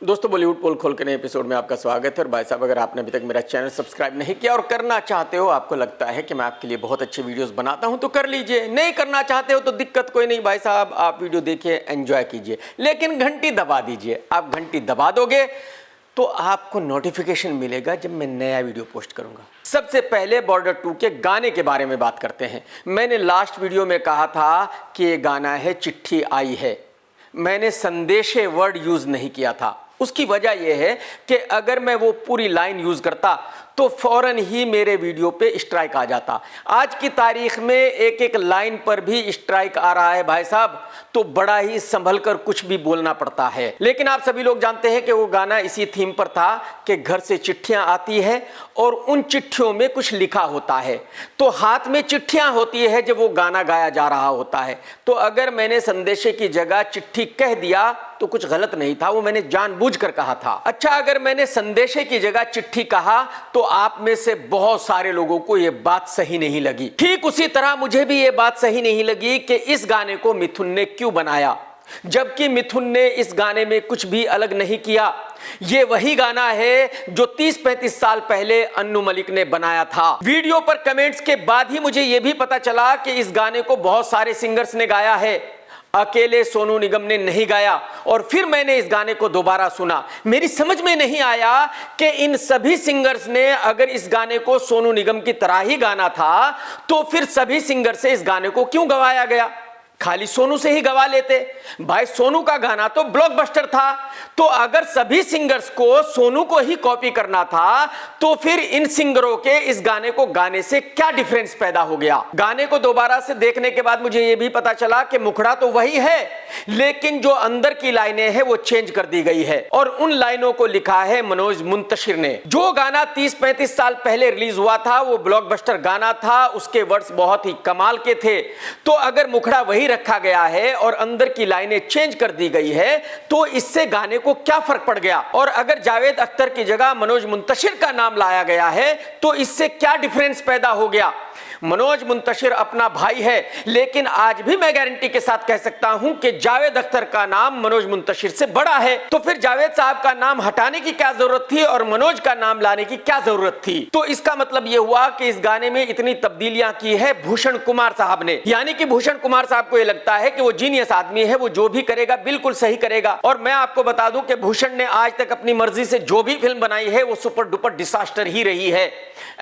दोस्तों बॉलीवुड पोल खोल के नए एपिसोड में आपका स्वागत है। और भाई साहब, अगर आपने अभी तक मेरा चैनल सब्सक्राइब नहीं किया और करना चाहते हो, आपको लगता है कि मैं आपके लिए बहुत अच्छे वीडियोस बनाता हूं, तो कर लीजिए। नहीं करना चाहते हो तो दिक्कत कोई नहीं भाई साहब, आप वीडियो देखिए, एंजॉय कीजिए, लेकिन घंटी दबा दीजिए। आप घंटी दबा दोगे तो आपको नोटिफिकेशन मिलेगा जब मैं नया वीडियो पोस्ट करूंगा। सबसे पहले बॉर्डर 2 के गाने के बारे में बात करते हैं। मैंने लास्ट वीडियो में कहा था कि ये गाना है चिट्ठी आई है। मैंने संदेशे वर्ड यूज नहीं किया था। उसकी वजह यह है कि अगर मैं वो पूरी लाइन यूज करता तो फौरन ही मेरे वीडियो पे स्ट्राइक आ जाता। आज की तारीख में एक एक लाइन पर भी स्ट्राइक आ रहा है भाई साहब, तो बड़ा ही संभल कर कुछ भी बोलना पड़ता है। लेकिन आप सभी लोग जानते हैं कि वो गाना इसी थीम पर था कि घर से चिट्ठियां आती है और उन चिट्ठियों में कुछ लिखा होता है, तो हाथ में चिट्ठियां होती है जब वो गाना गाया जा रहा होता है। तो अगर मैंने संदेशे की जगह चिट्ठी कह दिया तो कुछ गलत नहीं था, वो मैंने जानबूझकर कहा था। अच्छा, अगर मैंने संदेशे की जगह चिट्ठी कहा तो आप में से बहुत सारे लोगों को यह बात सही नहीं लगी। ठीक उसी तरह मुझे भी यह बात सही नहीं लगी कि इस गाने को मिथुन ने क्यों बनाया, जबकि मिथुन ने इस गाने में कुछ भी अलग नहीं किया। ये वही गाना है जो 30-35 साल पहले अन्नू मलिक ने बनाया था। वीडियो पर कमेंट्स के बाद ही मुझे यह भी पता चला कि इस गाने को बहुत सारे सिंगर्स ने गाया है, अकेले सोनू निगम ने नहीं गाया। और फिर मैंने इस गाने को दोबारा सुना, मेरी समझ में नहीं आया कि इन सभी सिंगर्स ने अगर इस गाने को सोनू निगम की तरह ही गाना था तो फिर सभी सिंगर से इस गाने को क्यों गवाया गया, खाली सोनू से ही गवा लेते। भाई सोनू का गाना तो ब्लॉकबस्टर था, तो अगर सभी सिंगर्स को सोनू को ही कॉपी करना था तो फिर इन सिंगरों के इस गाने को गाने से क्या डिफरेंस पैदा हो गया। गाने को दोबारा से देखने के बाद मुझे यह भी पता चला कि मुखड़ा तो वही है, लेकिन जो अंदर की लाइनें हैं वो चेंज कर दी गई है और उन लाइनों को लिखा है मनोज मुंतशिर ने। जो गाना 30-35 साल पहले रिलीज हुआ था वो ब्लॉकबस्टर गाना था, उसके वर्ड्स बहुत ही कमाल के थे। तो अगर मुखड़ा वही रखा गया है और अंदर की लाइनें चेंज कर दी गई है तो इससे गाने को क्या फर्क पड़ गया। और अगर जावेद अख्तर की जगह मनोज मुंतशिर का नाम लाया गया है तो इससे क्या डिफरेंस पैदा हो गया। मनोज मुंतशिर अपना भाई है, लेकिन आज भी मैं गारंटी के साथ कह सकता हूं कि जावेद अख्तर का नाम मनोज मुंतशिर से बड़ा है। तो फिर जावेद साहब का नाम हटाने की क्या जरूरत थी और मनोज का नाम लाने की क्या जरूरत थी। तो इसका मतलब यह हुआ कि इस गाने में इतनी तब्दीलियां की है भूषण कुमार साहब ने, यानी कि भूषण कुमार साहब को यह लगता है कि वो जीनियस आदमी है, वो जो भी करेगा बिल्कुल सही करेगा। और मैं आपको बता दूं कि भूषण ने आज तक अपनी मर्जी से जो भी फिल्म बनाई है वो सुपर डुपर डिसास्टर ही रही है।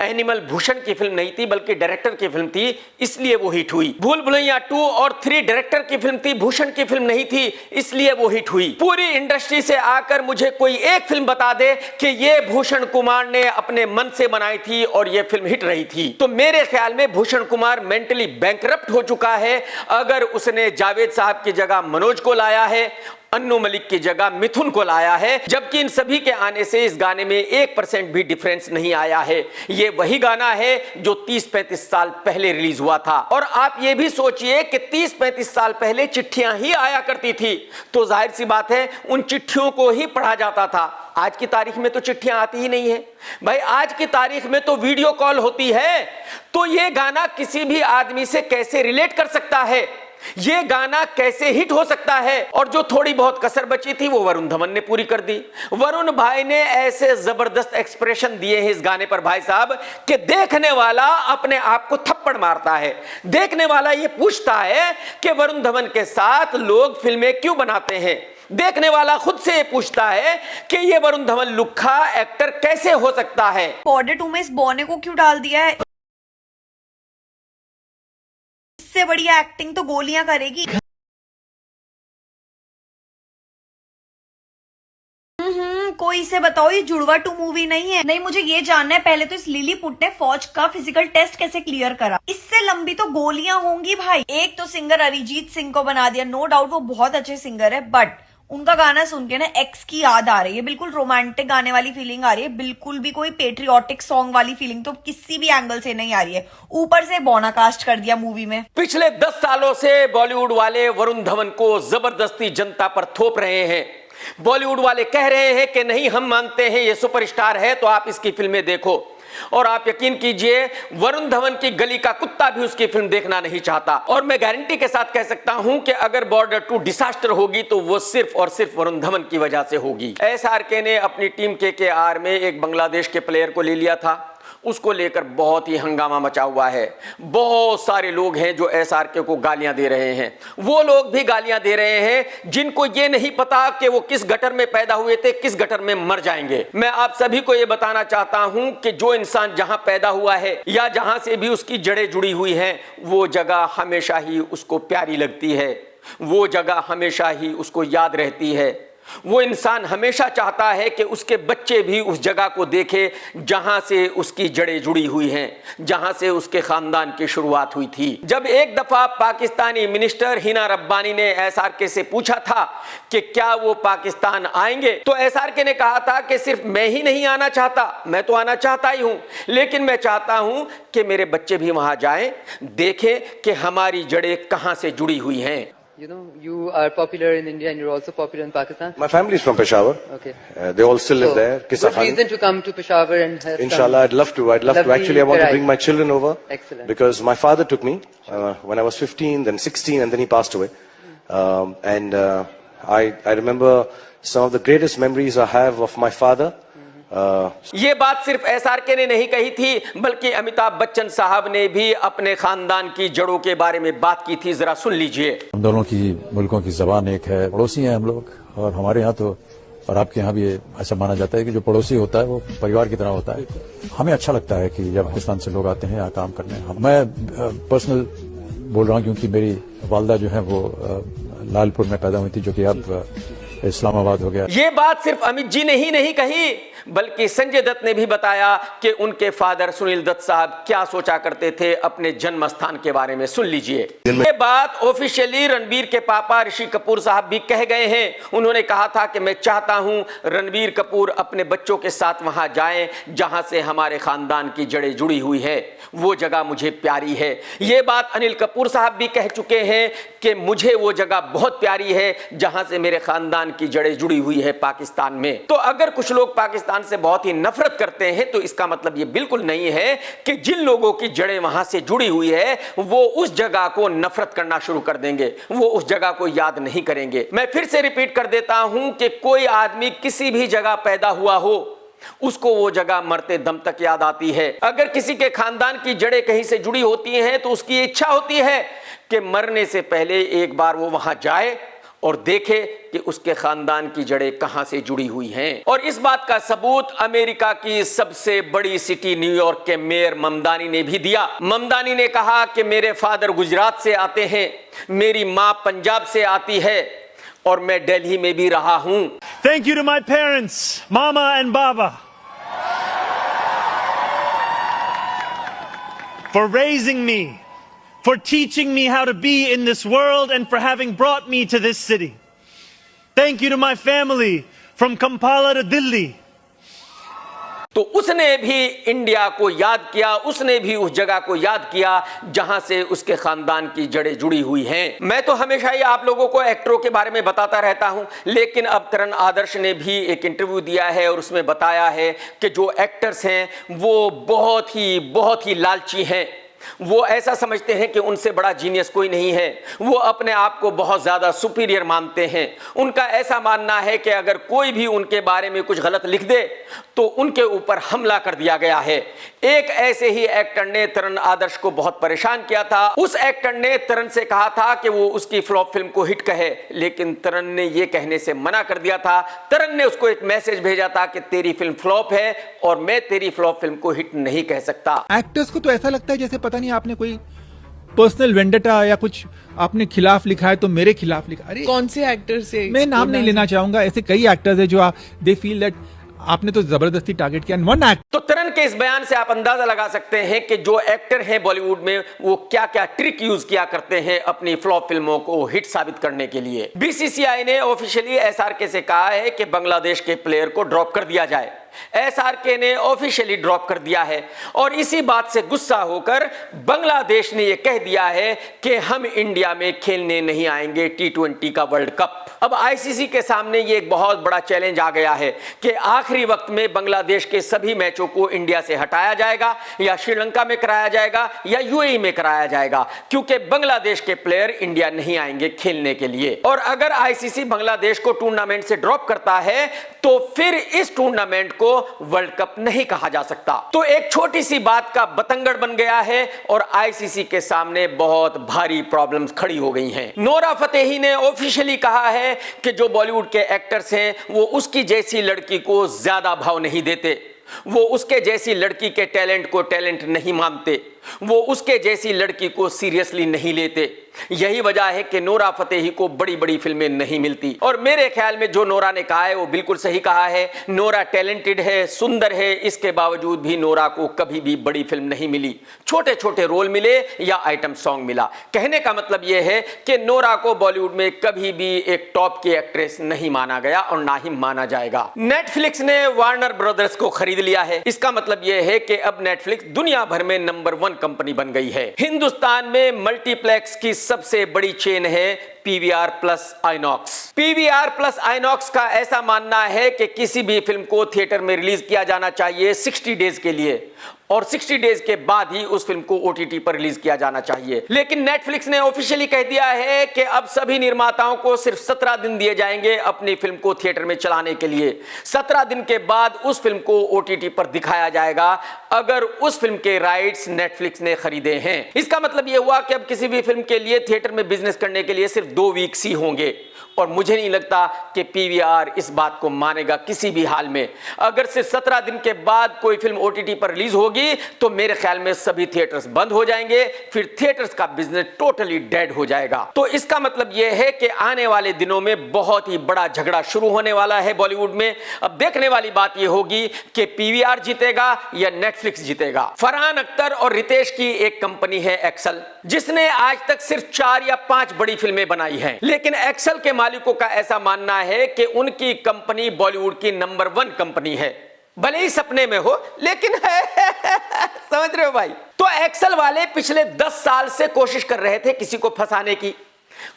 एनिमल भूषण की फिल्म नहीं थी बल्कि डायरेक्टर की फिल्म थी, इसलिए वो हिट हुई। भूल भुलैया 2 और 3 डायरेक्टर की फिल्म थी, भूषण की फिल्म नहीं थी, इसलिए वो हिट हुई। पूरी इंडस्ट्री से आकर मुझे कोई एक फिल्म बता दे कि ये भूषण कुमार ने अपने मन से बनाई थी और ये फिल्म हिट रही थी। तो मेरे ख्याल में भूषण कुमार मेंटली बैंकरप्ट हो चुका है अगर उसने जावेद साहब की जगह मनोज को लाया है, अन्नू मलिक की जगह मिथुन को लाया है, जबकि इन सभी के आने से इस गाने में 1% भी डिफरेंस नहीं आया है। ये वही गाना है जो 30-35 साल पहले रिलीज हुआ था। और आप ये भी सोचिए कि 30-35 साल पहले चिट्ठियां ही आया करती थी, तो जाहिर सी बात है उन चिट्ठियों को ही पढ़ा जाता था। आज की तारीख में तो चिट्ठियां आती ही नहीं है भाई, आज की तारीख में तो वीडियो कॉल होती है। तो ये गाना किसी भी आदमी से कैसे रिलेट कर सकता है, ये गाना कैसे हिट हो सकता है। और जो थोड़ी बहुत कसर बची थी वो वरुण धवन ने पूरी कर दी। वरुण भाई ने ऐसे जबरदस्त एक्सप्रेशन दिए हैं इस गाने पर भाई साहब कि देखने वाला अपने आप को थप्पड़ मारता है। देखने वाला ये पूछता है कि वरुण धवन के साथ लोग फिल्में क्यों बनाते हैं। देखने वाला खुद से पूछता है कि ये वरुण धवन लुक्खा एक्टर कैसे हो सकता है। बॉर्डर 2 में इस बॉने को क्यों डाल दिया है, इससे बढ़िया एक्टिंग तो गोलियां करेगी। कोई इसे बताओ ये जुड़वा 2 मूवी नहीं है। नहीं, मुझे ये जानना है पहले तो इस लिलीपुट ने फौज का फिजिकल टेस्ट कैसे क्लियर करा। इससे लंबी तो गोलियां होंगी भाई। एक तो सिंगर अरिजीत सिंह को बना दिया, नो डाउट वो बहुत अच्छे सिंगर है, बट उनका गाना सुन के ना एक्स की याद आ रही है, बिल्कुल रोमांटिक गाने वाली फीलिंग आ रही है, बिल्कुल भी कोई पेट्रियोटिक सॉन्ग वाली फीलिंग तो किसी भी एंगल से नहीं आ रही है। ऊपर से बॉना कास्ट कर दिया मूवी में। पिछले 10 सालों से बॉलीवुड वाले वरुण धवन को जबरदस्ती जनता पर थोप रहे हैं। बॉलीवुड वाले कह रहे हैं कि नहीं, हम मानते हैं ये सुपरस्टार है तो आप इसकी फिल्में देखो। और आप यकीन कीजिए वरुण धवन की गली का कुत्ता भी उसकी फिल्म देखना नहीं चाहता। और मैं गारंटी के साथ कह सकता हूं कि अगर बॉर्डर 2 डिजास्टर होगी तो वो सिर्फ और सिर्फ वरुण धवन की वजह से होगी। एसआरके ने अपनी टीम केकेआर में एक बांग्लादेश के प्लेयर को ले लिया था, उसको लेकर बहुत ही हंगामा मचा हुआ है। बहुत सारे लोग हैं जो एसआरके को गालियां दे रहे हैं। वो लोग भी गालियां दे रहे हैं जिनको ये नहीं पता कि वो किस गटर में पैदा हुए थे, किस गटर में मर जाएंगे। मैं आप सभी को ये बताना चाहता हूं कि जो इंसान जहां पैदा हुआ है या जहां से भी उसकी जड़ें जुड़ी हुई हैं, वो जगह हमेशा ही उसको प्यारी लगती है, वो जगह हमेशा ही उसको याद रहती है। वो इंसान हमेशा चाहता है कि उसके बच्चे भी उस जगह को देखें जहां से उसकी जड़ें जुड़ी हुई हैं, जहां से उसके खानदान की शुरुआत हुई थी। जब एक दफा पाकिस्तानी मिनिस्टर हिना रब्बानी ने एसआरके से पूछा था कि क्या वो पाकिस्तान आएंगे, तो एसआरके ने कहा था कि सिर्फ मैं ही नहीं आना चाहता, मैं तो आना चाहता ही हूं, लेकिन मैं चाहता हूं कि मेरे बच्चे भी वहां जाएं, देखें कि हमारी जड़ें कहां से जुड़ी हुई हैं। You know, you are popular in India and you're also popular in Pakistan. My family is from Peshawar. Okay. They all still live So, there. Qissa good Khan. reason to come to Peshawar and have Inshallah, I'd love to. I'd love to. lovely Actually, I want to variety. bring my children over. Excellent. Because my father took me when I was 15, then 16, and then he passed away. I remember some of the greatest memories I have of my father. ये बात सिर्फ SRK ने नहीं कही थी, बल्कि अमिताभ बच्चन साहब ने भी अपने खानदान की जड़ों के बारे में बात की थी। जरा सुन लीजिए। हम दोनों की मुल्कों की जबान एक है, पड़ोसी हैं हम लोग, और हमारे यहाँ तो और आपके यहाँ भी ऐसा माना जाता है कि जो पड़ोसी होता है वो परिवार की तरह होता है। हमें अच्छा लगता है कि जब पाकिस्तान से लोग आते हैं यहाँ काम करने। मैं पर्सनल बोल रहा हूँ क्योंकि मेरी वालदा जो है वो लालपुर में पैदा हुई थी, जो कि अब इस्लामाबाद हो गया। ये बात सिर्फ अमित जी ने ही नहीं कही, बल्कि संजय दत्त ने भी बताया कि उनके फादर सुनील दत्त साहब क्या सोचा करते थे अपने जन्म स्थान के बारे में। सुन लीजिए। ये बात ऑफिशियली रणबीर के पापा ऋषि कपूर साहब भी कह गए हैं। उन्होंने कहा था कि मैं चाहता हूं रणबीर कपूर अपने बच्चों के साथ वहां जाएं जहां से हमारे खानदान की जड़ें जुड़ी हुई है, वो जगह मुझे प्यारी है। ये बात अनिल कपूर साहब भी कह चुके हैं कि मुझे वो जगह बहुत प्यारी है जहां से मेरे खानदान की जड़ें जुड़ी हुई है पाकिस्तान में। तो अगर कुछ लोग पाकिस्तान से बहुत ही नफरत करते हैं तो इसका मतलब ये बिल्कुल नहीं है कि जिन लोगों की जड़ें वहां से जुड़ी हुई है वो उस जगह को नफरत करना शुरू कर देंगे, वो उस जगह को याद नहीं करेंगे। मैं फिर से रिपीट कर देता हूं कि कोई आदमी किसी भी जगह पैदा हुआ हो, उसको वो जगह मरते दम तक याद आती है। अगर किसी के खानदान की जड़ें कहीं से जुड़ी होती हैं तो उसकी इच्छा होती है कि मरने से पहले एक बार वो वहां जाए और देखे कि उसके खानदान की जड़ें कहां से जुड़ी हुई हैं। और इस बात का सबूत अमेरिका की सबसे बड़ी सिटी न्यूयॉर्क के मेयर ममदानी ने भी दिया। ममदानी ने कहा कि मेरे फादर गुजरात से आते हैं, मेरी मां पंजाब से आती है और मैं दिल्ली में भी रहा हूं। Thank you to my parents, Mama and Baba, for raising me, for teaching me how to be in this world, and for having brought me to this city. Thank you to my family from Kampala to Delhi. तो उसने भी India को याद किया, उसने भी उस जगह को याद किया जहां से उसके खानदान की जड़ें जुड़ी हुई हैं। मैं तो हमेशा ही आप लोगों को एक्टरों के बारे में बताता रहता हूं, लेकिन अब तरण आदर्श ने भी एक इंटरव्यू दिया है और उसमें बताया है कि जो एक्टर्स हैं वो बहुत ही लालची हैं। वो ऐसा समझते हैं कि उनसे बड़ा जीनियस कोई नहीं है, वो अपने आप को बहुत ज्यादा सुपीरियर मानते हैं। उनका ऐसा मानना है कि अगर कोई भी उनके बारे में कुछ गलत लिख दे तो उनके ऊपर हमला कर दिया गया है। एक ऐसे ही एक्टर ने तरण आदर्श को बहुत परेशान किया था। उस एक्टर ने तरण से कहा था कि वो उसकी फ्लॉप फिल्म को हिट कहे, लेकिन तरण ने ये कहने से मना कर दिया था। तरण ने उसको एक मैसेज भेजा था कि तेरी फिल्म फ्लॉप है और मैं तेरी फ्लॉप फिल्म को हिट नहीं कह सकता। एक्टर्स को तो ऐसा लगता है जैसे पता नहीं आपने कोई पर्सनल वेंडेटा या कुछ आपने खिलाफ लिखा है तो मेरे खिलाफ लिखा। अरे कौन से एक्टर से? मैं नाम नहीं लेना चाहूंगा, ऐसे कई एक्टर्स है जो दे फील दैट आपने तो जबरदस्ती टारगेट किया वन एक्ट। तो तरण के इस बयान से आप अंदाजा लगा सकते हैं कि जो एक्टर हैं बॉलीवुड में वो क्या क्या ट्रिक यूज किया करते हैं अपनी फ्लॉप फिल्मों को हिट साबित करने के लिए। बीसीसीआई ने ऑफिशियली एसआरके से कहा है कि बांग्लादेश के प्लेयर को ड्रॉप कर दिया जाए, एसआरके ने ऑफिशियली ड्रॉप कर दिया है और इसी बात से गुस्सा होकर बांग्लादेश ने यह कह दिया है कि हम इंडिया में खेलने नहीं आएंगे T20 का वर्ल्ड कप। अब आईसीसी के सामने ये एक बहुत बड़ा चैलेंज आ गया है कि आखिरी वक्त में बांग्लादेश के सभी मैचों को इंडिया से हटाया जाएगा या श्रीलंका में कराया जाएगा या यूएई में कराया जाएगा, क्योंकि बांग्लादेश के प्लेयर इंडिया नहीं आएंगे खेलने के लिए। और अगर आईसीसी बांग्लादेश को टूर्नामेंट से ड्रॉप करता है तो फिर इस टूर्नामेंट को वर्ल्ड कप नहीं कहा जा सकता। तो एक छोटी सी बात का बतंगड़ बन गया है और आईसीसी के सामने बहुत भारी प्रॉब्लम्स खड़ी हो गई हैं। नोरा फतेही ने ऑफिशियली कहा है कि जो बॉलीवुड के एक्टर्स हैं वो उसकी जैसी लड़की को ज्यादा भाव नहीं देते, वो उसके जैसी लड़की के टैलेंट को टैलेंट नहीं मानते, वो उसके जैसी लड़की को सीरियसली नहीं लेते। यही वजह है कि नोरा फतेही को बड़ी बड़ी फिल्में नहीं मिलती। और मेरे ख्याल में जो नोरा ने कहा है वो बिल्कुल सही कहा है। नोरा टैलेंटेड है, सुंदर है, इसके बावजूद भी नोरा को कभी भी बड़ी फिल्म नहीं मिली। छोटे छोटे रोल मिले या आइटम सॉन्ग मिला। कहने का मतलब यह है कि नोरा को बॉलीवुड में कभी भी एक टॉप की एक्ट्रेस नहीं माना गया और ना ही माना जाएगा। नेटफ्लिक्स ने वार्नर ब्रदर्स को खरीद लिया है। इसका मतलब यह है कि अब नेटफ्लिक्स दुनिया भर में नंबर 1 कंपनी बन गई है। हिंदुस्तान में मल्टीप्लेक्स की सबसे बड़ी चेन है PVR plus INOX. PVR plus INOX का ऐसा मानना है कि किसी भी फिल्म को थिएटर में रिलीज किया जाना चाहिए 60 डेज के लिए और 60 डेज के बाद ही उस फिल्म को ओटीटी पर रिलीज किया जाना चाहिए। लेकिन नेटफ्लिक्स ने ऑफिशियली कह दिया है कि अब सभी निर्माताओं को सिर्फ 17 दिन दिए जाएंगे अपनी फिल्म को थिएटर में चलाने के लिए। 17 दिन के बाद उस फिल्म को ओटीटी पर दिखाया जाएगा अगर उस फिल्म के राइट्स नेटफ्लिक्स ने खरीदे हैं। इसका मतलब यह हुआ कि अब किसी भी फिल्म के लिए थिएटर में बिजनेस करने के लिए सिर्फ 2 वीक्स ही होंगे और मुझे नहीं लगता कि पीवीआर इस बात को मानेगा किसी भी हाल में। अगर सिर्फ 17 दिन के बाद कोई फिल्म ओटीटी पर रिलीज होगी तो मेरे ख्याल में सभी थिएटर्स बंद हो जाएंगे, फिर थिएटर्स का बिजनेस टोटली डेड हो जाएगा। तो इसका मतलब यह है कि आने वाले दिनों में बहुत ही बड़ा झगड़ा शुरू होने वाला है बॉलीवुड में। अब देखने वाली बात यह होगी कि पीवीआर जीतेगा या नेटफ्लिक्स जीतेगा। फरहान अख्तर और रितेश की एक कंपनी है एक्सेल, जिसने आज तक सिर्फ 4 या 5 बड़ी फिल्में बनाई हैं। लेकिन एक्सेल के मालिकों का ऐसा मानना है कि उनकी कंपनी बॉलीवुड की नंबर 1 कंपनी है, भले ही सपने में हो लेकिन है। समझ रहे हो भाई? तो एक्सेल वाले पिछले 10 साल से कोशिश कर रहे थे किसी को फंसाने की,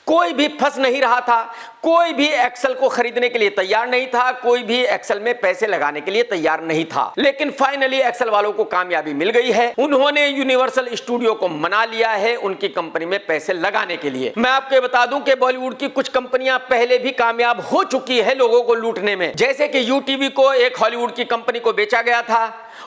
कोई भी फंस नहीं रहा था, कोई भी एक्सेल को खरीदने के लिए तैयार नहीं था, कोई भी एक्सेल में पैसे लगाने के लिए तैयार नहीं था। लेकिन फाइनली एक्सेल वालों को कामयाबी मिल गई है। उन्होंने यूनिवर्सल स्टूडियो को मना लिया है उनकी कंपनी में पैसे लगाने के लिए। मैं आपको बता दूं कि बॉलीवुड की कुछ कंपनियां पहले भी कामयाब हो चुकी है लोगों को लूटने में। जैसे कि यूटीवी को एक हॉलीवुड की कंपनी को बेचा गया था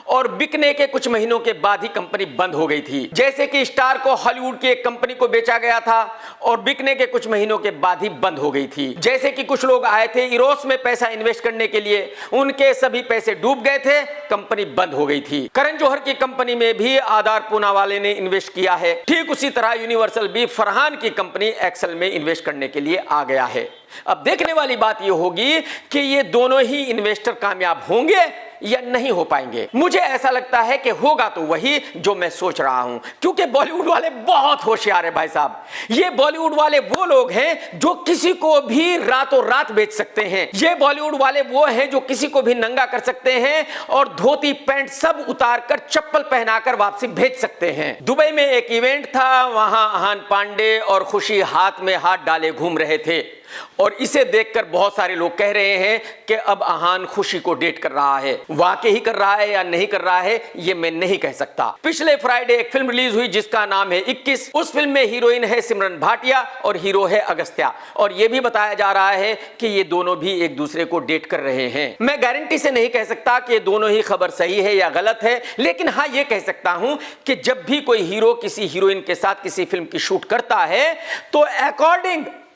और बिकने के कुछ महीनों के बाद ही कंपनी बंद हो गई थी। जैसे कि स्टार को हॉलीवुड की एक कंपनी को बेचा गया था और बिकने के कुछ महीनों के बाद ही बंद हो गई थी। जैसे कि कुछ लोग आए थे इरोस में पैसा इन्वेस्ट करने के लिए, उनके सभी पैसे डूब गए थे, कंपनी बंद हो गई थी। करण जौहर की कंपनी में भी आधार पूनावाले ने इन्वेस्ट किया है। ठीक उसी तरह यूनिवर्सल भी फरहान की कंपनी एक्सेल में इन्वेस्ट करने के लिए आ गया है। अब देखने वाली बात यह होगी कि ये दोनों ही इन्वेस्टर कामयाब होंगे या नहीं हो पाएंगे। मुझे ऐसा लगता है कि होगा तो वही जो मैं सोच रहा हूं, क्योंकि बॉलीवुड वाले बहुत होशियार है भाई साहब। ये बॉलीवुड वाले वो लोग हैं जो किसी को भी रातों रात बेच सकते हैं। ये बॉलीवुड वाले वो हैं जो किसी को भी नंगा कर सकते हैं और धोती पैंट सब उतार कर चप्पल पहनाकर वापसी भेज सकते हैं। दुबई में एक इवेंट था, वहां आहान पांडे और खुशी हाथ में हाथ डाले घूम रहे थे और इसे देखकर बहुत सारे लोग कह रहे हैं कि अब आहान खुशी को डेट कर रहा है। वाकई ही कर रहा है या नहीं कर रहा है ये मैं नहीं कह सकता। पिछले फ्राइडे एक फिल्म रिलीज हुई जिसका नाम है 21। उस फिल्म में हीरोइन है सिमरन भाटिया और हीरो है अगस्त्या और यह भी बताया जा रहा है कि ये दोनों भी एक दूसरे को डेट कर रहे हैं। मैं गारंटी से नहीं कह सकता कि दोनों ही खबर सही है या गलत है, लेकिन हाँ ये कह सकता हूं कि जब भी कोई हीरो किसी हीरोइन के साथ किसी फिल्म की शूट करता है तो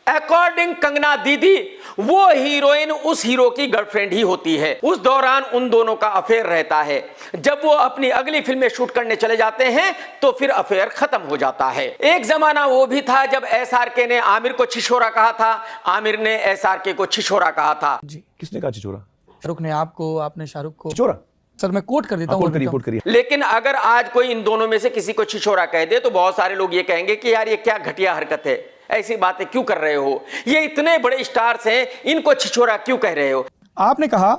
अकॉर्डिंग कंगना दीदी वो हीरोइन उस हीरो की गर्लफ्रेंड ही होती है। उस दौरान उन दोनों का अफेयर रहता है। जब वो अपनी अगली फिल्म में शूट करने चले जाते हैं तो फिर अफेयर खत्म हो जाता है। एक जमाना वो भी था जब एसआरके ने आमिर को छिछोरा कहा था, आमिर ने एसआरके को छिछोरा कहा था। जी, किसने कहा चिचोरा? शाहरुख ने आपको, आपने शाहरुख को। चिचोरा? सर मैं कोट कर देता हूँ। रिपोर्ट करिए। लेकिन अगर आज कोई इन दोनों में से किसी को छिछोरा कह दे तो बहुत सारे लोग ये कहेंगे कि यार ये क्या घटिया हरकत है, ऐसी बातें क्यों कर रहे हो, ये इतने बड़े स्टार्स हैं इनको छिछोरा क्यों कह रहे हो। आपने कहा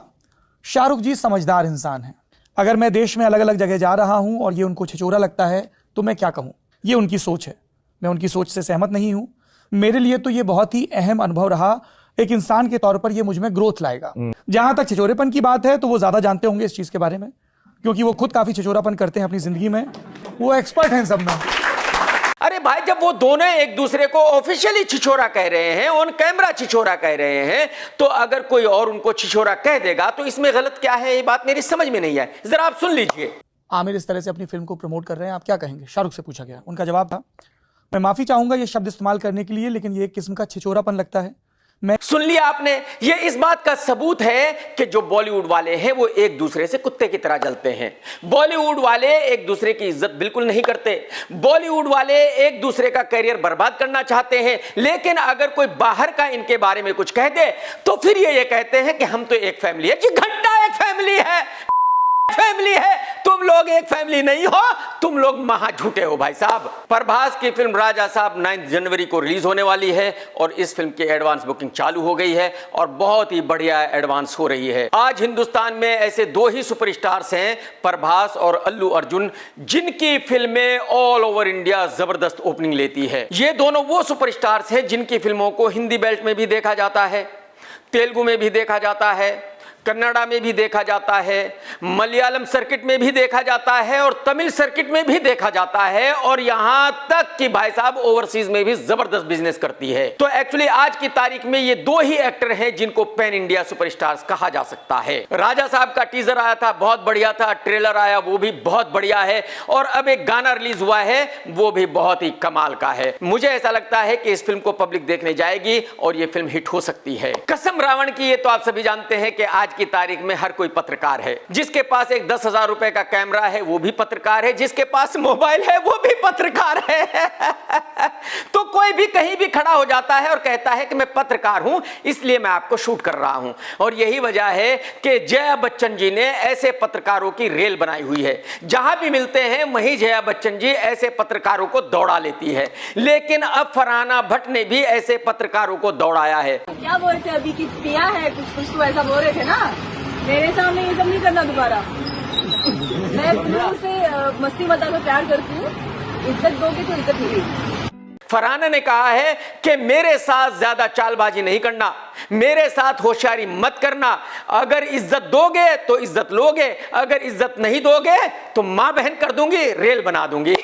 शाहरुख जी समझदार इंसान हैं। अगर मैं देश में अलग अलग जगह जा रहा हूं और ये उनको छिचोरा लगता है तो मैं क्या कहूं, ये उनकी सोच है, मैं उनकी सोच से सहमत नहीं हूं। मेरे लिए तो ये बहुत ही अहम अनुभव रहा, एक इंसान के तौर पर ये मुझ में ग्रोथ लाएगा। जहां तक छिचोरेपन की बात है तो वो ज्यादा जानते होंगे इस चीज के बारे में, क्योंकि वो खुद काफी छिचोरापन करते हैं अपनी जिंदगी में, वो एक्सपर्ट हैं सब में। अरे भाई, जब वो दोनों एक दूसरे को ऑफिशियली छिछोरा कह रहे हैं, ऑन कैमरा छिछोरा कह रहे हैं, तो अगर कोई और उनको छिछोरा कह देगा तो इसमें गलत क्या है? ये बात मेरी समझ में नहीं आई, जरा आप सुन लीजिए। आमिर इस तरह से अपनी फिल्म को प्रमोट कर रहे हैं, आप क्या कहेंगे? शाहरुख से पूछा गया, उनका जवाब था, मैं माफी चाहूंगा ये शब्द इस्तेमाल करने के लिए, लेकिन ये एक किस्म का छिचोरापन लगता है। सुन लिया आपने? ये इस बात का सबूत है कि जो बॉलीवुड वाले हैं वो एक दूसरे से कुत्ते की तरह जलते हैं। बॉलीवुड वाले एक दूसरे की इज्जत बिल्कुल नहीं करते। बॉलीवुड वाले एक दूसरे का करियर बर्बाद करना चाहते हैं, लेकिन अगर कोई बाहर का इनके बारे में कुछ कह दे तो फिर ये कहते हैं कि हम तो एक फैमिली है। जी घंटा एक फैमिली है, फैमिली है। तुम लोग एक फैमिली नहीं हो, तुम लोग महा झूठे हो भाई साहब। प्रभास की फिल्म राजा साहब 9 जनवरी को रिलीज होने वाली है और इस फिल्म की एडवांस बुकिंग चालू हो गई है और बहुत ही बढ़िया एडवांस हो रही है। आज हिंदुस्तान में ऐसे 2 ही सुपरस्टार्स हैं, प्रभास और अल्लू अर्जुन, जिनकी फिल्में ऑल ओवर इंडिया जबरदस्त ओपनिंग लेती है। ये दोनों वो सुपरस्टार्स हैं जिनकी फिल्मों को हिंदी बेल्ट में भी देखा जाता है, तेलुगु में भी देखा जाता है, कन्नड़ा में भी देखा जाता है, मलयालम सर्किट में भी देखा जाता है और तमिल सर्किट में भी देखा जाता है, और यहां तक कि भाई साहब ओवरसीज में भी जबरदस्त बिजनेस करती है। तो एक्चुअली आज की तारीख में ये 2 ही एक्टर हैं जिनको पैन इंडिया सुपरस्टार्स कहा जा सकता है। राजा साहब का टीजर आया था, बहुत बढ़िया था, ट्रेलर आया वो भी बहुत बढ़िया है, और अब एक गाना रिलीज हुआ है वो भी बहुत ही कमाल का है। मुझे ऐसा लगता है कि इस फिल्म को पब्लिक देखने जाएगी और ये फिल्म हिट हो सकती है। कसम रावण की, ये तो आप सभी जानते हैं कि आज की तारीख में हर कोई पत्रकार है। जिसके पास एक 10,000 रुपए का कैमरा है वो भी पत्रकार है, जिसके पास मोबाइल है वो भी पत्रकार है। तो कोई भी कहीं भी खड़ा हो जाता है और कहता है कि मैं पत्रकार हूं, इसलिए मैं आपको शूट कर रहा हूं। और यही वजह है कि जया बच्चन जी ने ऐसे पत्रकारों की रेल बनाई हुई है। जहां भी मिलते हैं वहीं जया बच्चन जी ऐसे पत्रकारों को दौड़ा लेती है। लेकिन अब फरहाना भट्ट ने भी ऐसे पत्रकारों को दौड़ाया है। क्या बोलते अभी कि पिया है कुछ तो ऐसा बोल रहे थे ना, मेरे सामने ये सब नहीं करना दोबारा। मैं लोगों से मस्ती मजाक में प्यार करती हूँ, इज्जत दोगे तो इज्जत मिलेगी। फरहाना ने कहा है कि मेरे साथ ज्यादा चालबाजी नहीं करना, मेरे साथ होशियारी मत करना। अगर इज्जत दोगे तो इज्जत लोगे, अगर इज्जत नहीं दोगे तो मां बहन कर दूंगी, रेल बना दूंगी।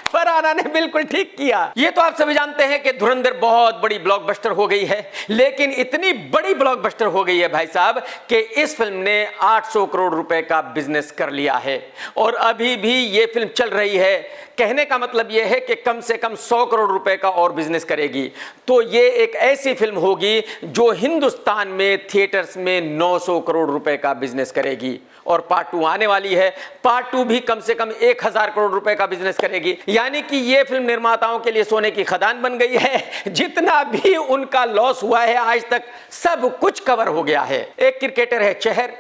फरहाना ने बिल्कुल ठीक किया। ये तो आप सभी जानते हैं कि धुरंधर बहुत बड़ी ब्लॉकबस्टर हो गई है, लेकिन इतनी बड़ी ब्लॉकबस्टर हो गई है भाई साहब कि इस फिल्म ने 800 करोड़ रुपए का बिजनेस कर लिया है और अभी भी ये फिल्म चल रही है। कहने का मतलब यह है कि कम से कम 100 करोड़ रुपए का और बिजनेस करेगी। तो ये एक ऐसी फिल्म होगी जो हिंदुस्तान में थिएटर्स में 900 करोड़ रुपए का बिजनेस करेगी। और पार्ट 2 आने वाली है, पार्ट 2 भी कम से कम 1000 करोड़ रुपए का बिजनेस करेगी। यानी कि ये फिल्म निर्माताओं के लिए सोने की खदान बन गई है। जितना भी उनका लॉस हुआ है आज तक सब कुछ कवर हो गया है। एक क्रिकेटर है चहर,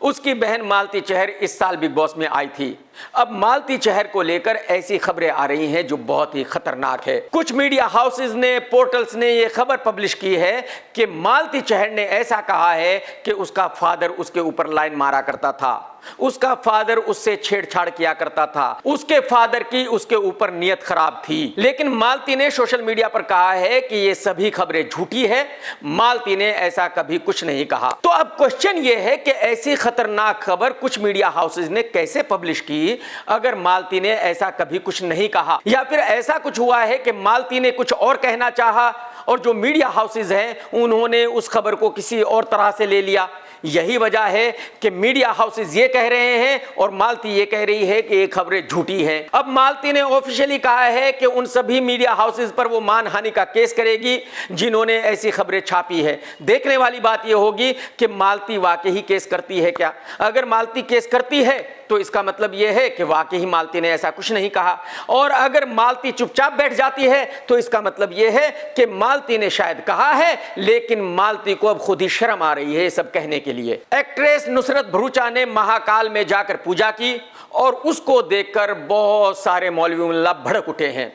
उसकी बहन मालती चहर इस साल बिग बॉस में आई थी। अब मालती चहर को लेकर ऐसी खबरें आ रही हैं जो बहुत ही खतरनाक है। कुछ मीडिया हाउसेस ने, पोर्टल्स ने यह खबर पब्लिश की है कि मालती चहर ने ऐसा कहा है कि उसका फादर उसके ऊपर लाइन मारा करता था, उसका फादर उससे छेड़छाड़ किया करता था, उसके फादर की उसके ऊपर नियत खराब थी। लेकिन मालती ने सोशल मीडिया पर कहा है कि ये सभी खबरें झूठी है, मालती ने ऐसा कभी कुछ नहीं कहा। तो अब क्वेश्चन ये है कि ऐसी खतरनाक खबर कुछ मीडिया हाउसेस ने कैसे पब्लिश की अगर मालती ने ऐसा कभी कुछ नहीं कहा, या फिर ऐसा कुछ हुआ है कि मालती ने कुछ और कहना चाहा और जो मीडिया हाउसेस हैं उन्होंने उस खबर को किसी और तरह से ले लिया। यही वजह है कि मीडिया हाउसेस ये कह रहे हैं और मालती ये कह रही है कि ये खबरें झूठी हैं। अब मालती ने ऑफिशियली कहा है कि उन सभी मीडिया हाउसेस पर वो मानहानि का केस करेगी जिन्होंने ऐसी खबरें छापी है। देखने वाली बात ये होगी कि मालती वाकई केस करती है क्या। अगर मालती केस करती है तो इसका मतलब यह है कि वाकई मालती ने ऐसा कुछ नहीं कहा, और अगर मालती चुपचाप बैठ जाती है तो इसका मतलब यह है कि मालती ने शायद कहा है लेकिन मालती को अब खुद ही शर्म आ रही है सब कहने के लिए। एक्ट्रेस नुसरत भरूचा ने महाकाल में जाकर पूजा की और उसको देखकर बहुत सारे मौलवी मुल्ला भड़क उठे हैं।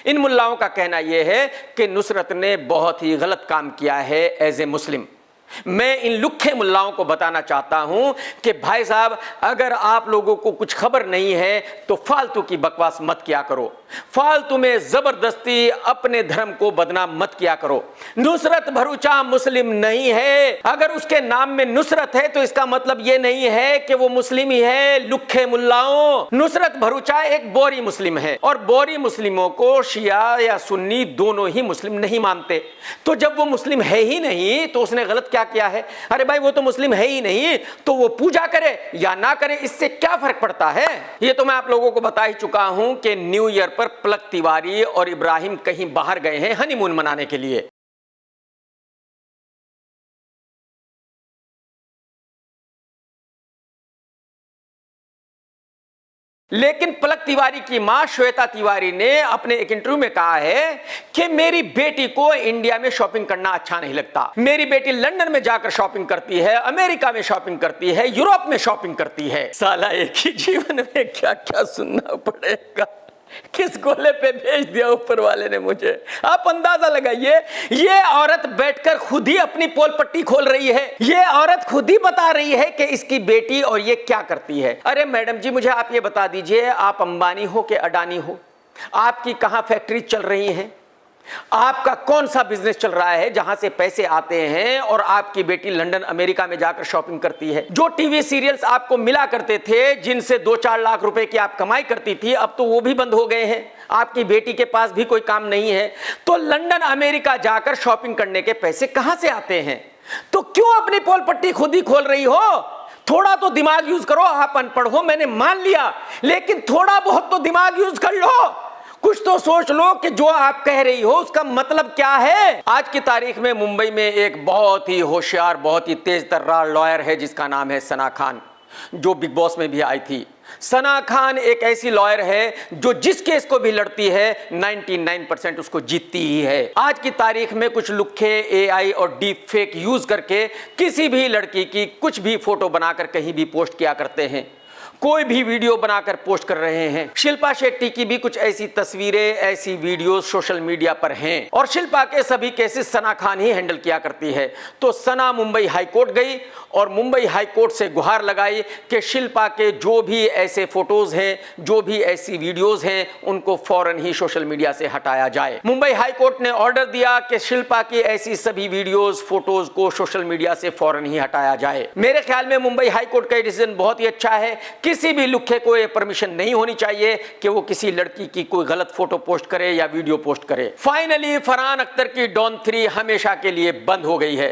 इन मुल्लाओं का कहना यह है कि नुसरत ने बहुत ही गलत काम किया है एज ए मुस्लिम। मैं इन लुखे मुल्लाओं को बताना चाहता हूं कि भाई साहब, अगर आप लोगों को कुछ खबर नहीं है तो फालतू की बकवास मत किया करो, फालतू में जबरदस्ती अपने धर्म को बदनाम मत किया करो। नुसरत भरूचा मुस्लिम नहीं है। अगर उसके नाम में नुसरत है तो इसका मतलब यह नहीं है कि वो मुस्लिम ही है। लुखे मुल्लाओं, नुसरत भरूचा एक बोरी मुस्लिम है और बोरी मुस्लिमों को शिया या सुन्नी दोनों ही मुस्लिम नहीं मानते। तो जब वो मुस्लिम है ही नहीं तो उसने गलत क्या किया है? अरे भाई, वो तो मुस्लिम है ही नहीं, तो वो पूजा करे या ना करे, इससे क्या फर्क पड़ता है? ये तो मैं आप लोगों को बता ही चुका हूं कि न्यू ईयर पर पलक तिवारी और इब्राहिम कहीं बाहर गए हैं हनीमून मनाने के लिए। लेकिन पलक तिवारी की मां श्वेता तिवारी ने अपने एक इंटरव्यू में कहा है कि मेरी बेटी को इंडिया में शॉपिंग करना अच्छा नहीं लगता। मेरी बेटी लंदन में जाकर शॉपिंग करती है, अमेरिका में शॉपिंग करती है, यूरोप में शॉपिंग करती है। साला एक ही जीवन में क्या क्या सुनना पड़ेगा। किस गोले पे भेज दिया ऊपर वाले ने मुझे। आप अंदाजा लगाइए, ये औरत बैठकर खुद ही अपनी पोल पट्टी खोल रही है। ये औरत खुद ही बता रही है कि इसकी बेटी और ये क्या करती है। अरे मैडम जी, मुझे आप ये बता दीजिए, आप अंबानी हो कि अडानी हो? आपकी कहां फैक्ट्री चल रही है? आपका कौन सा बिजनेस चल रहा है जहां से पैसे आते हैं और आपकी बेटी लंदन अमेरिका में जाकर शॉपिंग करती है? जो टीवी सीरियल्स आपको मिला करते थे, जिनसे 2-4 लाख रुपए की आप कमाई करती थी, अब तो वो भी बंद हो गए हैं। आपकी बेटी के पास भी कोई काम नहीं है, तो लंदन अमेरिका जाकर शॉपिंग करने के पैसे कहां से आते हैं? तो क्यों अपनी पोल पट्टी खुद ही खोल रही हो? थोड़ा तो दिमाग यूज करो। आप अनपढ़ हो मैंने मान लिया, लेकिन थोड़ा बहुत तो दिमाग यूज कर लो। कुछ तो सोच लो कि जो आप कह रही हो उसका मतलब क्या है। आज की तारीख में मुंबई में एक बहुत ही होशियार, बहुत ही तेज तर्रार लॉयर है जिसका नाम है सना खान, जो बिग बॉस में भी आई थी। सना खान एक ऐसी लॉयर है जो जिस केस को भी लड़ती है 99% उसको जीतती ही है। आज की तारीख में कुछ लुखे AI और डीप फेक यूज करके किसी भी लड़की की कुछ भी फोटो बनाकर कहीं भी पोस्ट किया करते हैं, कोई भी वीडियो बनाकर पोस्ट कर रहे हैं। शिल्पा शेट्टी की भी कुछ ऐसी तस्वीरें, ऐसी वीडियोस सोशल मीडिया पर हैं और शिल्पा के सभी केसेस सना खान ही हैंडल किया करती है। तो सना मुंबई हाई कोर्ट गई और मुंबई हाई कोर्ट से गुहार लगाई कि शिल्पा के जो भी ऐसे फोटोज हैं, जो भी ऐसी वीडियोस हैं, उनको फौरन ही सोशल मीडिया से हटाया जाए। मुंबई हाई कोर्ट ने ऑर्डर दिया कि शिल्पा की ऐसी सभी वीडियोस, फोटोज को सोशल मीडिया से फौरन ही हटाया जाए। मेरे ख्याल में मुंबई हाई कोर्ट का डिसीजन बहुत ही अच्छा है। किसी भी लुखे को ये परमिशन नहीं होनी चाहिए कि वो किसी लड़की की कोई गलत फोटो पोस्ट करे या वीडियो पोस्ट करे। फाइनली फरहान अख्तर की डॉन 3 हमेशा के लिए बंद हो गई है।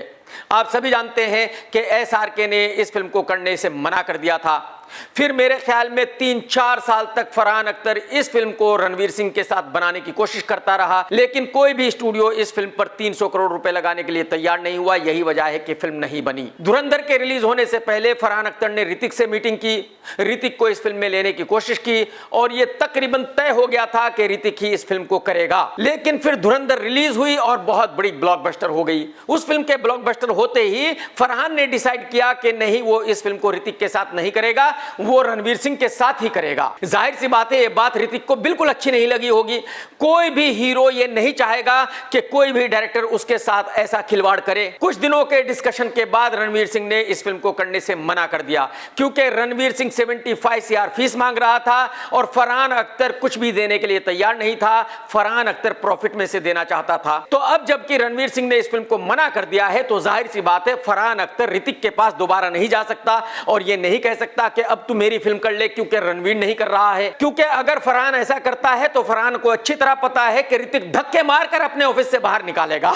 आप सभी जानते हैं कि SRK ने इस फिल्म को करने से मना कर दिया था। फिर मेरे ख्याल में 3-4 साल तक फरहान अख्तर इस फिल्म को रणवीर सिंह के साथ बनाने की कोशिश करता रहा, लेकिन कोई भी स्टूडियो इस फिल्म पर 300 करोड़ रुपए लगाने के लिए तैयार नहीं हुआ। यही वजह है कि फिल्म नहीं बनी। धुरंधर के रिलीज होने से पहले फरहान अख्तर ने ऋतिक से मीटिंग की, ऋतिक को इस फिल्म में लेने की कोशिश की और यह तकरीबन तय हो गया था कि ऋतिक ही इस फिल्म को करेगा। लेकिन फिर धुरंधर रिलीज हुई और बहुत बड़ी ब्लॉकबस्टर हो गई। उस फिल्म के ब्लॉकबस्टर होते ही फरहान ने डिसाइड किया कि नहीं, वो इस फिल्म को ऋतिक के साथ नहीं करेगा, वो रणवीर सिंह के साथ ही करेगा। जाहिर सी बात है, ये बात ऋतिक को बिल्कुल अच्छी नहीं लगी होगी। कोई भी हीरो ये नहीं चाहेगा कि कोई भी डायरेक्टर उसके साथ ऐसा खिलवाड़ करे। कुछ दिनों के डिस्कशन के बाद रणवीर सिंह ने इस फिल्म को करने से मना कर दिया, क्योंकि रणवीर सिंह 75 CR फीस मांग रहा था और फरहान अख्तर कुछ भी देने के लिए तैयार नहीं था। फरहान अख्तर प्रॉफिट में से देना चाहता था। तो अब जबकि रणवीर सिंह ने इस फिल्म को मना कर दिया है, तो जाहिर सी बात है फरहान अख्तर ऋतिक के पास दोबारा नहीं जा सकता और ये नहीं कह सकता कि अब तू मेरी फिल्म कर ले, क्योंकि रणवीर नहीं कर रहा है। क्योंकि अगर फरहान ऐसा करता है तो फरहान को अच्छी तरह पता है कि ऋतिक धक्के मारकर अपने ऑफिस से बाहर निकालेगा।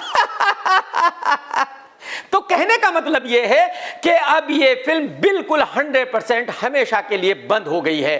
तो कहने का मतलब यह है कि अब यह फिल्म बिल्कुल 100% हमेशा के लिए बंद हो गई है।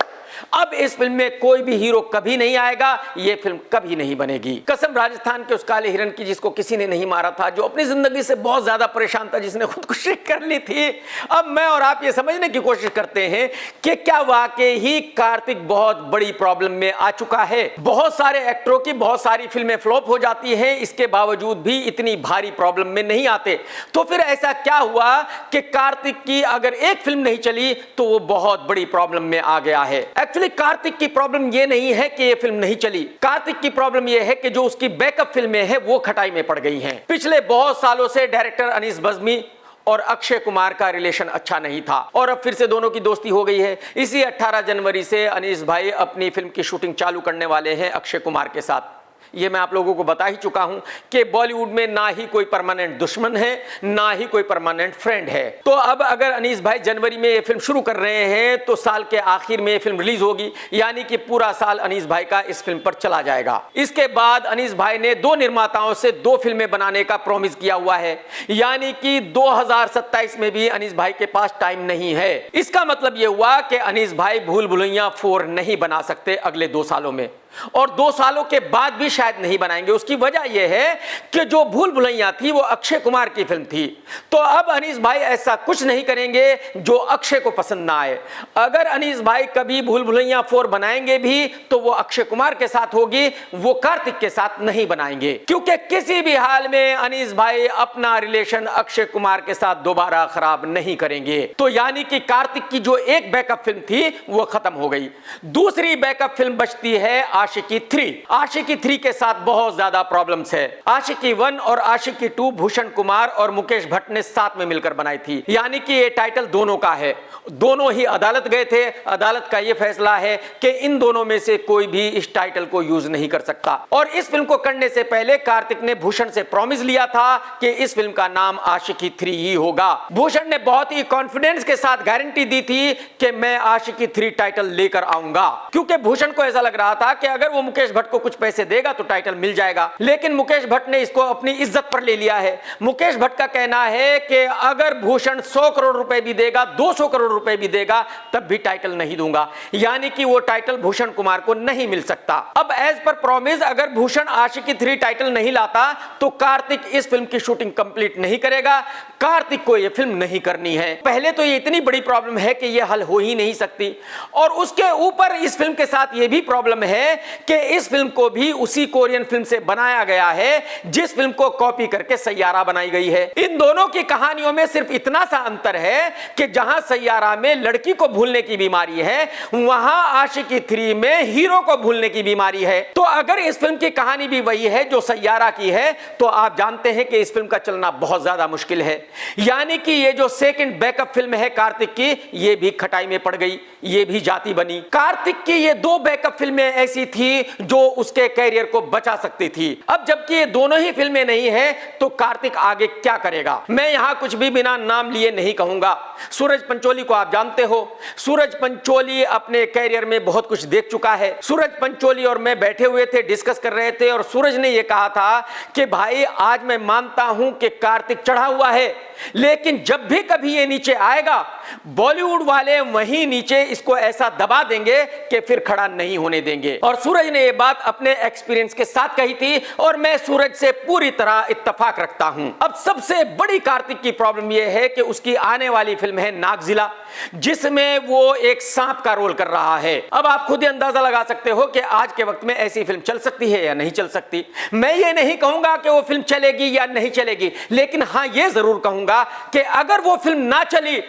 अब इस फिल्म में कोई भी हीरो कभी नहीं आएगा, ये फिल्म कभी नहीं बनेगी। कसम राजस्थान के उस काले हिरन की जिसको किसी ने नहीं मारा था, जो अपनी जिंदगी से बहुत ज्यादा परेशान था, जिसने खुदकुशी कर ली थी। अब मैं और आप ये समझने की कोशिश करते हैं कि क्या वाकई ही कार्तिक बहुत बड़ी प्रॉब्लम में आ चुका है। बहुत सारे एक्टरों की बहुत सारी फिल्में फ्लॉप हो जाती हैं, इसके बावजूद भी इतनी भारी प्रॉब्लम में नहीं आते। तो फिर ऐसा क्या हुआ कि कार्तिक की अगर एक फिल्म नहीं चली तो वो बहुत बड़ी प्रॉब्लम में आ गया है। एक्चुअली कार्तिक की प्रॉब्लम ये नहीं है कि ये फिल्म नहीं चली, कार्तिक की प्रॉब्लम ये है कि जो उसकी बैकअप फिल्में हैं वो खटाई में पड़ गई हैं। पिछले बहुत सालों से डायरेक्टर अनीस बज्मी और अक्षय कुमार का रिलेशन अच्छा नहीं था और अब फिर से दोनों की दोस्ती हो गई है। इसी 18 जनवरी से अनीस भाई अपनी फिल्म की शूटिंग चालू करने वाले हैं अक्षय कुमार के साथ। ये मैं आप लोगों को बता ही चुका हूं कि बॉलीवुड में ना ही कोई परमानेंट दुश्मन है, ना ही कोई परमानेंट फ्रेंड है। तो अब अगर अनीस भाई जनवरी में ये फिल्म शुरू कर रहे हैं तो साल के आखिर में ये फिल्म रिलीज होगी, यानी कि पूरा साल अनीस भाई का इस फिल्म पर चला जाएगा। इसके बाद अनीस भाई ने 2 निर्माताओं से 2 फिल्में बनाने का प्रॉमिस किया हुआ है, यानी कि 2027 में भी अनीस भाई के पास टाइम नहीं है। इसका मतलब ये हुआ कि अनीस भाई भूल भुलैया 4 नहीं बना सकते अगले 2 सालों में, और 2 सालों के बाद भी शायद नहीं बनाएंगे। उसकी वजह यह है कि जो भूल भुलैया थी वो अक्षय कुमार की फिल्म थी, तो अब अनीस भाई ऐसा कुछ नहीं करेंगे जो अक्षय को पसंद ना आए। अगर अनीस भाई कभी भूल भुलैया 4 बनाएंगे भी तो वो अक्षय कुमार के साथ होगी, वो कार्तिक के साथ नहीं बनाएंगे, क्योंकि किसी भी हाल में अनीस भाई अपना रिलेशन अक्षय कुमार के साथ दोबारा खराब नहीं करेंगे। तो यानी कि कार्तिक की जो एक बैकअप फिल्म थी वो खत्म हो गई। दूसरी बैकअप फिल्म बचती है आशिकी 3। आशिकी 3 के साथ बहुत ज्यादा प्रॉब्लम्स है। आशिकी 1 और आशिकी 2 भूषण कुमार और मुकेश भट्ट ने साथ में मिलकर बनाई थी, यानी कि ये टाइटल दोनों का है। दोनों ही अदालत गए थे, अदालत का ये फैसला है कि इन दोनों में से कोई भी इस टाइटल को यूज नहीं कर सकता। और इस फिल्म को करने से पहले कार्तिक ने भूषण से प्रॉमिस लिया था कि इस फिल्म का नाम आशिकी 3 ही होगा। भूषण ने बहुत ही कॉन्फिडेंस के साथ गारंटी दी थी कि मैं आशिकी 3 टाइटल लेकर आऊंगा, क्योंकि भूषण को ऐसा लग रहा था कि अगर वो मुकेश भट्ट को कुछ पैसे देगा तो टाइटल मिल जाएगा। लेकिन मुकेश भट्ट ने इसको अपनी इज्जत पर ले लिया है। मुकेश भट्ट का कहना है कि अगर भूषण 100 करोड़ रुपए भी देगा, 200 करोड़ रुपए भी देगा, तब भी टाइटल नहीं दूंगा, यानी कि वो टाइटल भूषण कुमार को नहीं मिल सकता। अब एज पर प्रॉमिस अगर भूषण आशिकी 3 टाइटल नहीं लाता तो कार्तिक इस फिल्म की शूटिंग कंप्लीट नहीं करेगा। कार्तिक को यह फिल्म नहीं करनी है। पहले तो ये इतनी बड़ी प्रॉब्लम है कि यह हल हो ही नहीं सकती, और उसके ऊपर इस फिल्म के साथ यह भी प्रॉब्लम है कि इस फिल्म को भी उसी कोरियन फिल्म से बनाया गया है जिस फिल्म को कॉपी करके सैयारा बनाई गई है। इन दोनों की कहानियों में सिर्फ इतना सा अंतर है कि जहां सैयारा में लड़की को भूलने की बीमारी है, वहां आशिकी 3 में हीरो को भूलने की बीमारी है। तो अगर इस फिल्म की कहानी भी वही है जो सैयारा की है, तो आप जानते हैं कि इस फिल्म का चलना बहुत ज्यादा मुश्किल है। यानी कि ये जो सेकंड बैकअप फिल्म है कार्तिक की, ये भी खटाई में पड़ गई, ये भी जाती बनी। कार्तिक की ये 2 बैकअप फिल्में ऐसी थी जो उसके कैरियर को बचा सकती थी। अब जबकि ये दोनों ही फिल्में नहीं है तो कार्तिक आगे क्या करेगा? मैं यहां कुछ भी बिना नाम लिए नहीं कहूंगा। सूरज पंचोली को आप जानते हो। सूरज पंचोली अपने कैरियर में बहुत कुछ देख चुका है। सूरज पंचोली और मैं बैठे हुए थे, डिस्कस कर रहे थे, और सूरज ने यह कहा था कि भाई आज मैं मानता हूं कि कार्तिक चढ़ा हुआ है, लेकिन जब भी कभी ये नीचे आएगा बॉलीवुड वाले वहीं नीचे इसको ऐसा दबा देंगे कि फिर खड़ा नहीं होने देंगे। और सूरज ने ये बात अपने एक्सपीरियंस के साथ कही थी, और मैं सूरज से पूरी तरह इत्तेफाक रखता हूं। अब सबसे बड़ी कार्तिक की प्रॉब्लम यह है कि उसकी आने वाली फिल्म है नागजिला, जिसमें वो एक सांप का रोल कर रहा है। अब आप खुद ही अंदाजा लगा सकते हो कि आज के वक्त में ऐसी फिल्म चल सकती है या नहीं चल सकती। मैं ये नहीं कहूंगा कि वो फिल्म चलेगी या नहीं चलेगी, लेकिन हां ये जरूर कहूंगा कि अगर वो फिल्म ना चली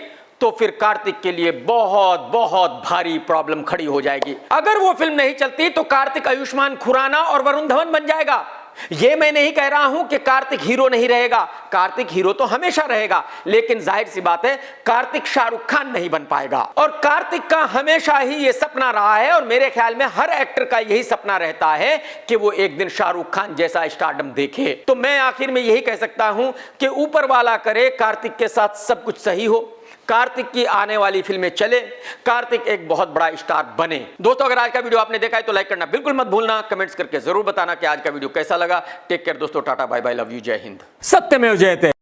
तो फिर कार्तिक के लिए बहुत बहुत भारी प्रॉब्लम खड़ी हो जाएगी। अगर वो फिल्म नहीं चलती तो कार्तिक आयुष्मान खुराना और वरुण धवन बन जाएगा। ये मैं नहीं कह रहा हूं कि कार्तिक हीरो नहीं रहेगा, कार्तिक हीरो तो हमेशा रहेगा, लेकिन जाहिर सी बात है कार्तिक शाहरुख खान नहीं बन पाएगा। और कार्तिक का हमेशा ही ये सपना रहा है, और मेरे ख्याल में हर एक्टर का यही सपना रहता है कि वो एक दिन शाहरुख खान जैसा स्टारडम देखे। तो मैं आखिर में यही कह सकता हूं कि ऊपर वाला करे कार्तिक के साथ सब कुछ सही हो, कार्तिक की आने वाली फिल्में चले, कार्तिक एक बहुत बड़ा स्टार बने। दोस्तों अगर आज का वीडियो आपने देखा है तो लाइक करना बिल्कुल मत भूलना, कमेंट्स करके जरूर बताना कि आज का वीडियो कैसा लगा। टेक केयर दोस्तों, tata bye bye, love you, जय हिंद। सत्यमेव जयते।